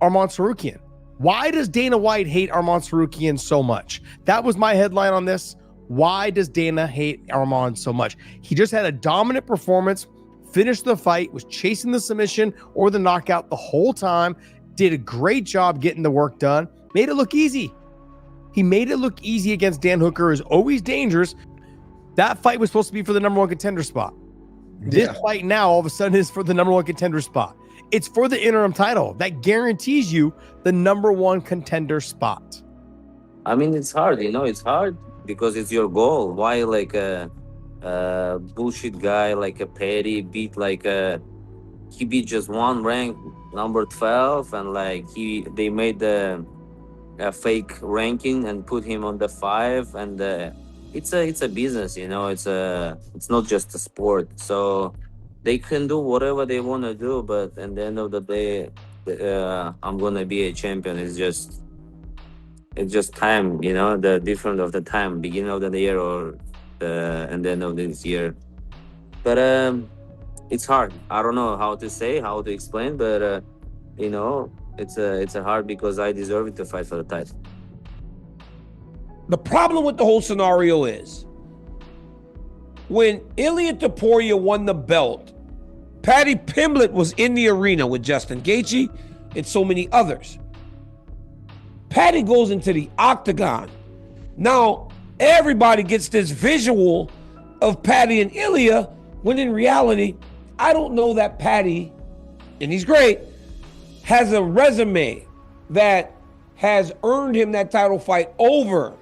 Arman Tsarukyan. Why does Dana White hate Arman Tsarukyan so much? That was my headline on this. Why does Dana hate Arman so much? He just had a dominant performance, finished the fight, was chasing the submission or the knockout the whole time, did a great job getting the work done, made it look easy. He made it look easy against Dan Hooker, who's always dangerous. That fight was supposed to be for the number one contender spot. This fight now, all of a sudden, is for the number one contender spot. It's for the interim title. That guarantees you the number one contender spot. I mean, it's hard, it's hard because it's your goal. Why like a bullshit guy like a Paddy beat he beat just one rank, number 12, and they made a fake ranking and put him on the 5, and it's a business, it's not just a sport. So they can do whatever they want to do, but at the end of the day, I'm gonna be a champion. It's just time, the difference of the time, beginning of the year or and the end of this year. But it's hard. I don't know how to explain, but it's a hard because I deserve it to fight for the title. The problem with the whole scenario is when Ilia Topuria won the belt, Paddy Pimblett was in the arena with Justin Gaethje and so many others. Paddy goes into the octagon. Now, everybody gets this visual of Paddy and Ilia, when in reality, I don't know that Paddy, and he's great, has a resume that has earned him that title fight over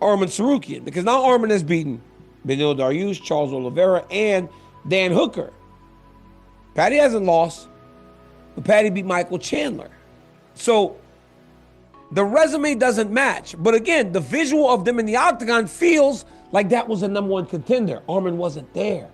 Arman Tsarukyan, because now Arman has beaten Beneil Dariush, Charles Oliveira, and Dan Hooker. Paddy hasn't lost, but Paddy beat Michael Chandler. So the resume doesn't match. But again, the visual of them in the octagon feels like that was a number one contender. Arman wasn't there.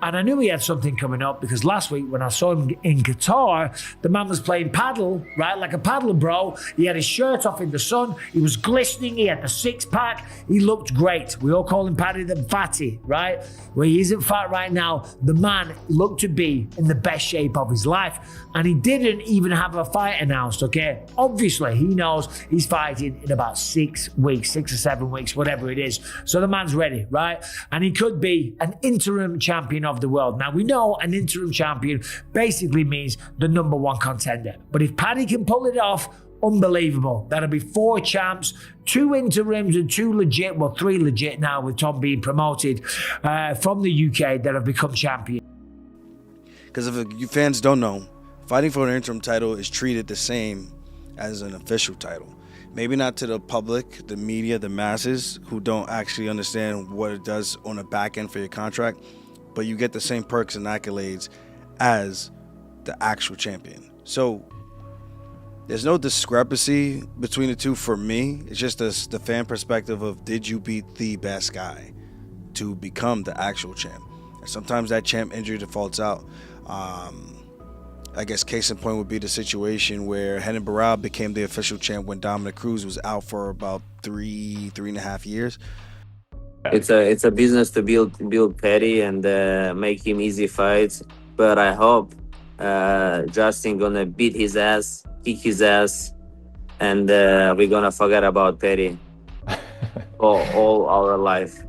And I knew he had something coming up because last week when I saw him in Qatar, the man was playing paddle, right? Like a paddler, bro. He had his shirt off in the sun. He was glistening. He had the six-pack. He looked great. We all call him Paddy the Fatty, right? Well, he isn't fat right now. The man looked to be in the best shape of his life. And he didn't even have a fight announced, okay? Obviously, he knows he's fighting in about 6 weeks, 6 or 7 weeks, whatever it is. So the man's ready, right? And he could be an interim champion of the world. Now, we know an interim champion basically means the number one contender. But if Paddy can pull it off, unbelievable. That'll be 4 champs, 2 interims and 2 legit, well, 3 legit now with Tom being promoted from the UK that have become champions. Because if you fans don't know, fighting for an interim title is treated the same as an official title. Maybe not to the public, the media, the masses who don't actually understand what it does on the back end for your contract, but you get the same perks and accolades as the actual champion. So there's no discrepancy between the two for me. It's just the fan perspective of, did you beat the best guy to become the actual champ? And sometimes that champ injury defaults out. I guess case in point would be the situation where Renan Barão became the official champ when Dominic Cruz was out for about 3.5 years. It's a business to build Paddy and make him easy fights, but I hope Justin gonna beat his ass, kick his ass, and we're gonna forget about Paddy all our life.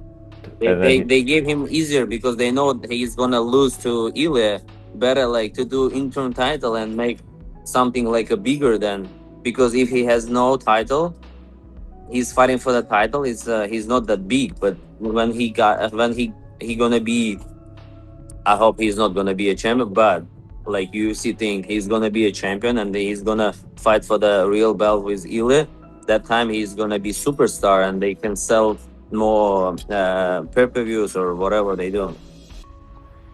They gave him easier because they know he's gonna lose to Ilia. Better to do interim title and make something a bigger than, because if he has no title, he's fighting for the title. He's not that big, but when he gonna be, I hope he's not gonna be a champion, but UFC think he's gonna be a champion and he's gonna fight for the real belt with Ilia. That time he's gonna be superstar and they can sell more pay-per-views or whatever they do.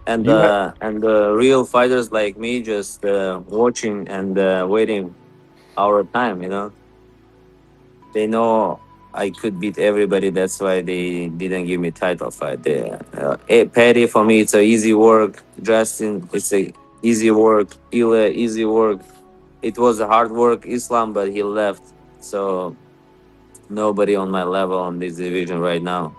And the real fighters like me just watching and waiting our time, They know I could beat everybody. That's why they didn't give me title fight. Paddy, for me, it's a easy work. Justin, it's a easy work. Ilia, easy work. It was a hard work, Islam, but he left. So nobody on my level on this division right now.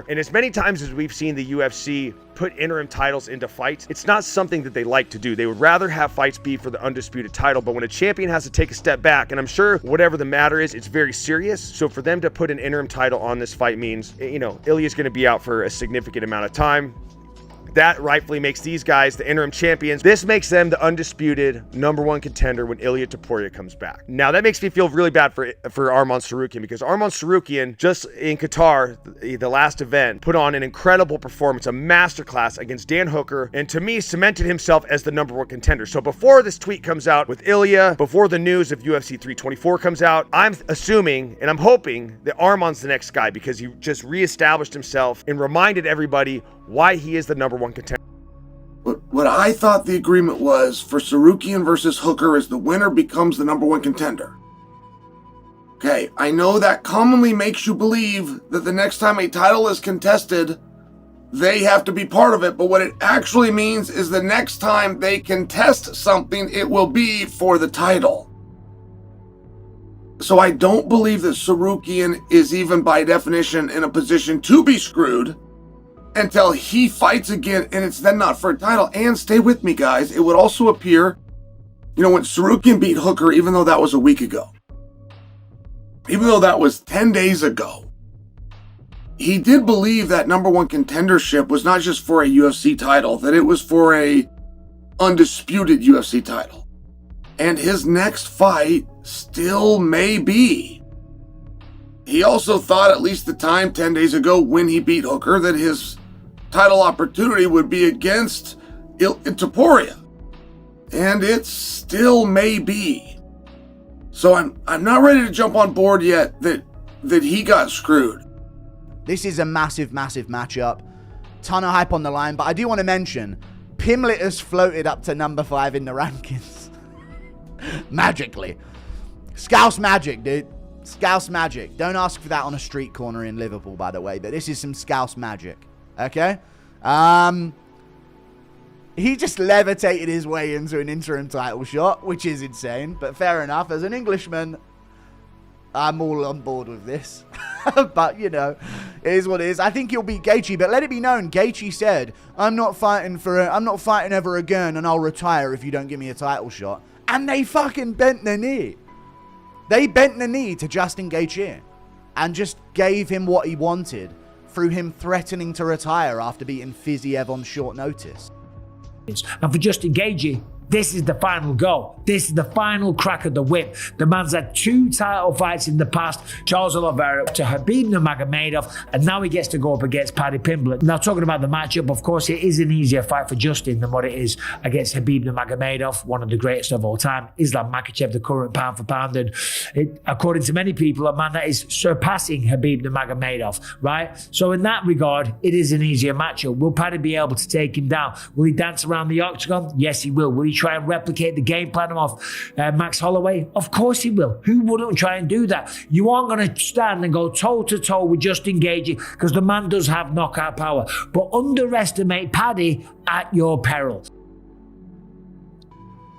And as many times as we've seen the UFC put interim titles into fights, it's not something that they like to do. They would rather have fights be for the undisputed title, but when a champion has to take a step back, and I'm sure whatever the matter is, it's very serious. So for them to put an interim title on this fight means, you know, Ilya's going to be out for a significant amount of time. That rightfully makes these guys the interim champions. This makes them the undisputed #1 contender when Ilia Topuria comes back. Now, that makes me feel really bad for Arman Tsarukyan, because Arman Tsarukyan, just in Qatar, the last event, put on an incredible performance, a masterclass against Dan Hooker, and to me, cemented himself as the #1 contender. So before this tweet comes out with Ilia, before the news of UFC 324 comes out, I'm assuming and I'm hoping that Arman's the next guy, because he just reestablished himself and reminded everybody why he is the #1 contender. What I thought the agreement was for Tsarukyan versus Hooker is the winner becomes the #1 contender. Okay, I know that commonly makes you believe that the next time a title is contested, they have to be part of it, but what it actually means is the next time they contest something, it will be for the title. So I don't believe that Tsarukyan is even by definition in a position to be screwed until he fights again, and it's then not for a title. And stay with me, guys, it would also appear, you know, when Tsarukyan beat Hooker, even though that was a week ago, even though that was 10 days ago, he did believe that #1 contendership was not just for a UFC title, that it was for a undisputed UFC title. And his next fight still may be. He also thought, at least the time 10 days ago when he beat Hooker, that his title opportunity would be against Topuria. And it still may be. So I'm not ready to jump on board yet that he got screwed. This is a massive, massive matchup. Ton of hype on the line, but I do want to mention, Pimblett has floated up to #5 in the rankings. Magically. Scouse magic, dude. Scouse magic. Don't ask for that on a street corner in Liverpool, by the way, but this is some Scouse magic. Okay? He just levitated his way into an interim title shot, which is insane, but fair enough. As an Englishman, I'm all on board with this. But, you know, it is what it is. I think he'll beat Gaethje, but let it be known, Gaethje said, I'm not fighting ever again, and I'll retire if you don't give me a title shot. And they fucking bent the knee. They bent the knee to Justin Gaethje and just gave him what he wanted through him threatening to retire after beating Fiziev on short notice. And for Justin Gaethje, this is the final go. This is the final crack of the whip. The man's had 2 title fights in the past, Charles Oliveira to Khabib Nurmagomedov, and now he gets to go up against Paddy Pimblett. Now, talking about the matchup, of course, it is an easier fight for Justin than what it is against Khabib Nurmagomedov, one of the greatest of all time. Islam Makhachev, the current pound for pound, and according to many people, a man that is surpassing Khabib Nurmagomedov, right? So in that regard, it is an easier matchup. Will Paddy be able to take him down? Will he dance around the octagon? Yes, he will. Will he try and replicate the game plan of Max Holloway? Of course he will. Who wouldn't try and do that? You aren't going to stand and go toe-to-toe with Justin Gaethje, because the man does have knockout power. But underestimate Paddy at your peril.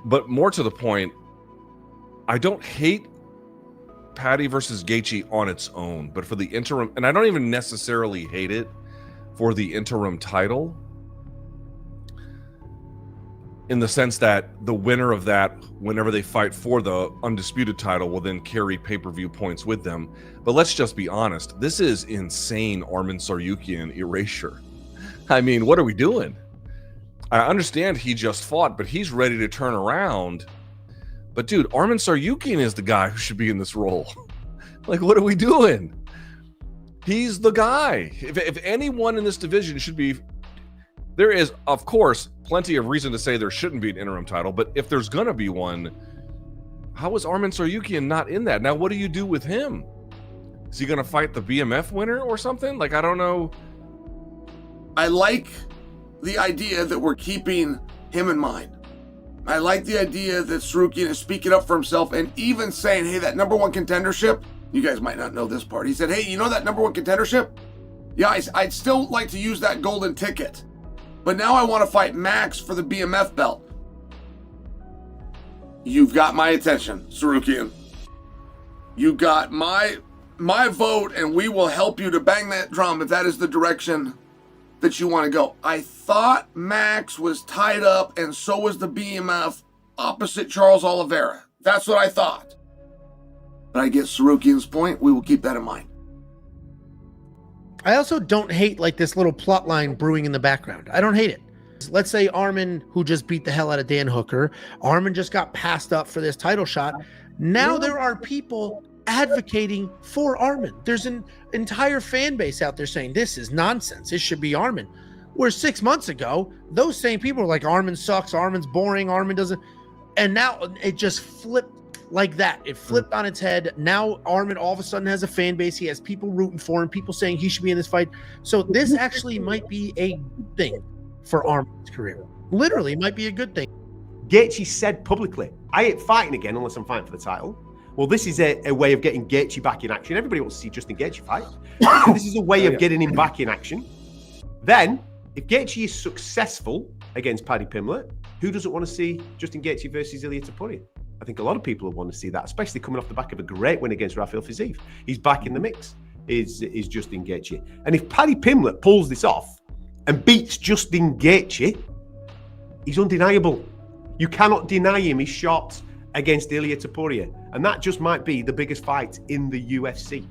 But more to the point, I don't hate Paddy versus Gaethje on its own, but for the interim, and I don't even necessarily hate it for the interim title, in the sense that the winner of that, whenever they fight for the undisputed title, will then carry pay-per-view points with them. But let's just be honest, this is insane Arman Tsarukyan erasure. I mean, what are we doing? I understand he just fought, but he's ready to turn around. But dude, Arman Tsarukyan is the guy who should be in this role. Like, what are we doing? He's the guy. If anyone in this division should be... There is, of course, plenty of reason to say there shouldn't be an interim title, but if there's going to be one, how is Arman Tsarukyan not in that? Now, what do you do with him? Is he going to fight the BMF winner or something? Like, I don't know. I like the idea that we're keeping him in mind. I like the idea that Tsarukyan is speaking up for himself and even saying, hey, that #1 contendership, you guys might not know this part. He said, hey, you know that #1 contendership? Yeah, I'd still like to use that golden ticket. But now I want to fight Max for the BMF belt. You've got my attention, Tsarukyan. You got my my vote, and we will help you to bang that drum if that is the direction that you want to go. I thought Max was tied up, and so was the BMF opposite Charles Oliveira. That's what I thought. But I get Sarukian's point. We will keep that in mind. I also don't hate like this little plot line brewing in the background. I don't hate it. Let's say Arman, who just beat the hell out of Dan Hooker, Arman just got passed up for this title shot. Now there are people advocating for Arman. There's an entire fan base out there saying this is nonsense. It should be Arman. Where 6 months ago, those same people were like, Arman sucks, Arman's boring, Arman doesn't. And now it just flipped like that. It flipped on its head. Now Arman all of a sudden has a fan base. He has people rooting for him, people saying he should be in this fight. So this actually might be a good thing for Arman's career. Literally might be a good thing. Gaethje said publicly, I ain't fighting again unless I'm fighting for the title. Well, this is a way of getting Gaethje back in action. Everybody wants to see Justin Gaethje fight. This is a way of getting him back in action. Then, if Gaethje is successful against Paddy Pimblett, who doesn't want to see Justin Gaethje versus Ilia Topuria? I think a lot of people will want to see that, especially coming off the back of a great win against Rafael Fiziev. He's back in the mix, is Justin Gaethje. And if Paddy Pimblett pulls this off and beats Justin Gaethje, he's undeniable. You cannot deny him his shot against Ilia Topuria. And that just might be the biggest fight in the UFC.